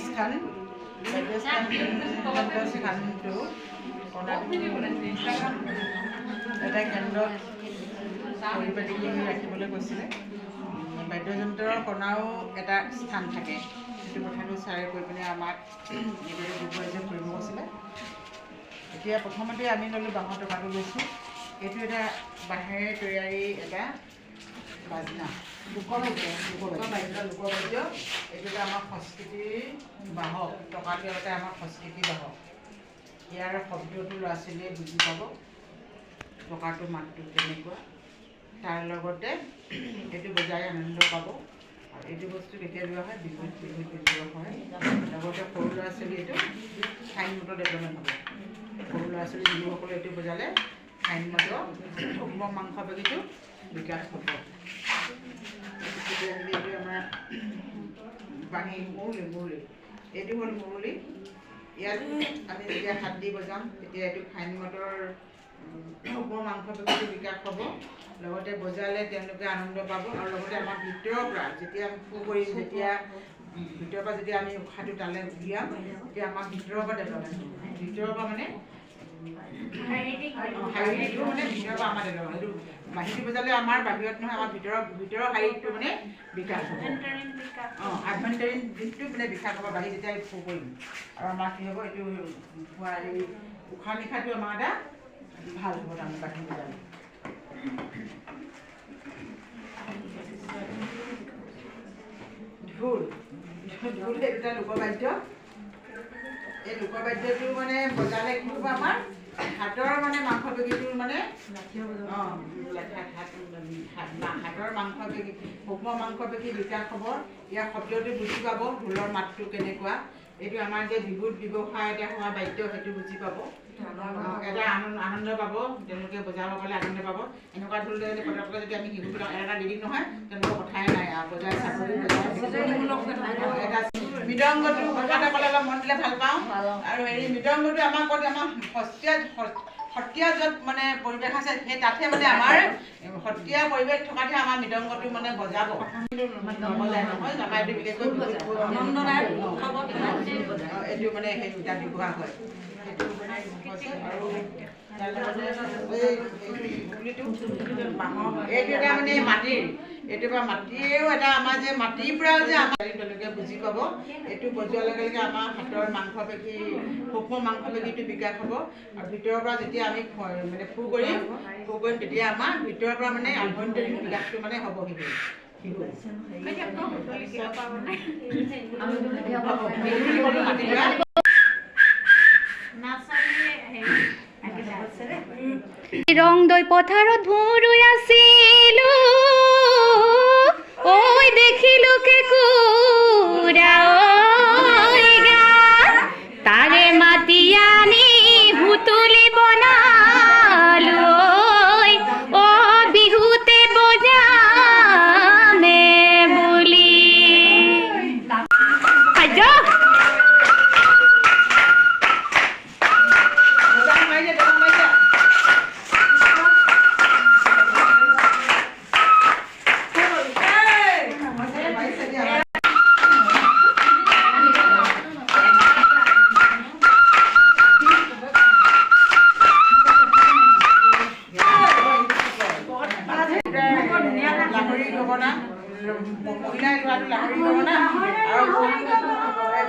স্থানটো এটা কেন্দ্ৰত পৰিপাটি কৰি ৰাখিবলৈ কৈছিলে। বাদ্যযন্ত্ৰৰ কণাও এটা স্থান থাকে, সেইটো কথাটো ছাৰে কৈ পিনে আমাক এইদৰে ডিপ'জিট কৰিব কৈছিলে। এতিয়া প্ৰথমতে আমি ল'লোঁ বাঁহৰ টকাটো লৈছোঁ। এইটো এটা বাঁহেৰে তৈয়াৰী এটা বাজনা, লোকবাদ্য। এইটো এটা আমাৰ সংস্কৃতিৰ বাহক, টকাটো এটা আমাৰ সংস্কৃতিৰ বাহক। ইয়াৰ শব্দটো ল'ৰা ছোৱালীয়ে বুজি পাব, টকাটো মাতটো কেনেকুৱা, তাৰ লগতে এইটো বজাই আনন্দ পাব। আৰু এইটো বস্তু কেতিয়া লোৱা হয়, বিহুত লোৱা হয়। লগতে সৰু ল'ৰা ছোৱালী এইটো ফাইন মটৰ ডেভেলপমেণ্ট হ'ব। সৰু ল'ৰা ছোৱালী বিহুসকলে এইটো বজালে ফাইন মটৰ সূক্ষ্ম মাংসপেশীটো বিকাশ হ'ব। এইটো আমাৰ বাঁহী মুৰলি, এইটো হ'ল মুৰলি। ইয়াত আমি যেতিয়া হাত দি বজাম তেতিয়া এইটো ফাইন মটৰ সূক্ষ্ম মাংসপেশীটো বিকাশ হ'ব। লগতে বজালে তেওঁলোকে আনন্দ পাব। আৰু লগতে আমাৰ ভিতৰৰ পৰা যেতিয়া আমি উশাহটো তালে উলিয়াম, তেতিয়া আমাৰ ভিতৰৰ পৰা ডেভেলপমেণ্ট হ'ব। ভিতৰৰ পৰা মানে শাৰীৰিকটো মানে ভিতৰৰ পৰা আমাৰ ডেভেলপমেণ্ট। এইটো বাঁহীটো বজালে আমাৰ বাহিৰত নহয়, আমাৰ ভিতৰৰ শাৰীৰিকটো মানে বিকাশ হ'ব। আভ্যন্তৰীণ দিশটো মানে বিকাশ হ'ব বাঢ়ি যেতিয়া ফু কৰিম। আৰু আমাৰ কি হ'ব, এইটো উশাহ নিশাহটো আমাৰ এটা ভাল হ'ব তাৰমানে বাঢ়ি বজালে। ঢোল এটা লোকবাদ্য। এই লোকবাদ্যটো মানে বজালে কি হ'ব, আমাৰ হাতৰ মানে মাংসপেশীটো মানে হাতৰ মাংসপেশী সূক্ষ্ম মাংসপেশী বিকাশ হ'ব। ইয়াৰ শব্দটো বুজি পাব, ঢোলৰ মাতটো কেনেকুৱা। এইটো আমাৰ যে বিহুত ব্যৱহাৰ এটা হোৱা বাদ্য, সেইটো বুজি পাব। এটা আনন্দ পাব, তেওঁলোকে বজাব পালে আনন্দ পাব। এনেকুৱা ঢোল যদি পটককৈ যদি আমি শিশুবিলাক এটা দিদিক নহয়, তেওঁলোকৰ কথাই নাই আৰু বজাই চাকৰি এটা মৃদংগটো বজাতে পালে অলপ মন দিলে ভাল পাওঁ। আৰু মৃদংগটো আমাৰ সত্ৰীয়া য'ত মানে পৰিৱেশ আছে, সেই তাতহে মানে আমাৰ সত্ৰীয়া পৰিৱেশ থকাতহে আমাৰ মৃদংগটো মানে বজাব। নবজায় নহয়, জামাইটো বিশেষকৈ আনন্দদায়ক উৎসৱত এইটো মানে সেই তাত ব্যৱহাৰ হয়। এইটো এটা মানে মাটিৰ, এইটো বা মাটিৰেও এটা আমাৰ যে মাটিৰ পৰাও যে আমাৰ তেওঁলোকে বুজি পাব। এইটো বজোৱাৰ লগে লগে আমাৰ হাতৰ মাংসপেশী সূক্ষ্ম মাংসপেশীটো বিকাশ হ'ব। আৰু ভিতৰৰ পৰা যেতিয়া আমি মানে ফু কৰিম তেতিয়া আমাৰ ভিতৰৰ পৰা মানে আভ্যন্তৰীণ বিকাশটো মানে হ'ব। ৰং দৈ পথাৰত ভুঁই আছিলো, ঐ দেখিলো কেঁকুৰা তাৰে মাতি আনি ভুতুলি বনালো, ঐ বিহুতে বজামে বুলি। মহিলাই লোৱাটো লাহৰি গগনা আৰু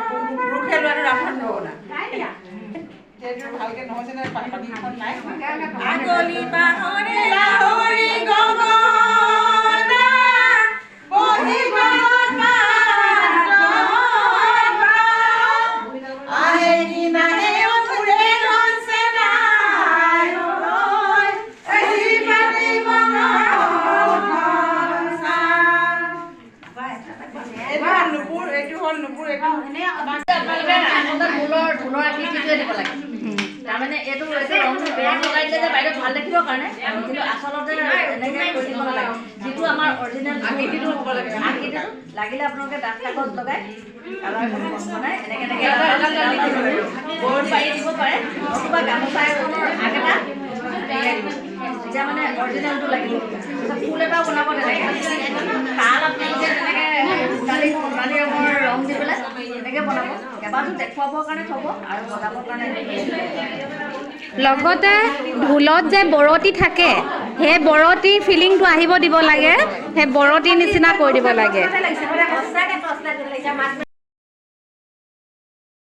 পুৰুষে লোৱাটো ৰাভণ গগনা। সেইটো ভালকে নহৈছে নে, পানীখন নাই। আগলি বাহৰে লাহৰি গগনা তাৰমানে এইটো ৰং লগাই দিলে যে বাইদেউ ভাল দেখিবৰ কাৰণে, কিন্তু আচলতে এনেকৈ কৰি দিব নালাগে। যিটো আমাৰ অৰিজিনেল আকৃতিটো হ'ব লাগে, আকৃতিটো লাগিলে আপোনালোকে ডাঠ কাগজ লগাই কালাৰ বনাই এনেকৈ বৰ্ড পাৰি দিব পাৰে, অথবা গামোচা এখনৰ আগ এটা তেতিয়া মানে অৰিজিনেলটো লাগিব। ফুল এটাও বনাব তেনেকৈ তাল আপোনালোকে তেনেকৈ সোণালী ৰঙৰ হেঁপাহটো দেখুৱাবৰ কাৰণে থ'ব আৰু বজাবৰ কাৰণে লগতে ঢোলত যে বৰতি থাকে সেই বৰতি ফিলিংটো আহিব দিব লাগে সেই বৰতিৰ নিচিনা কৰি দিব লাগে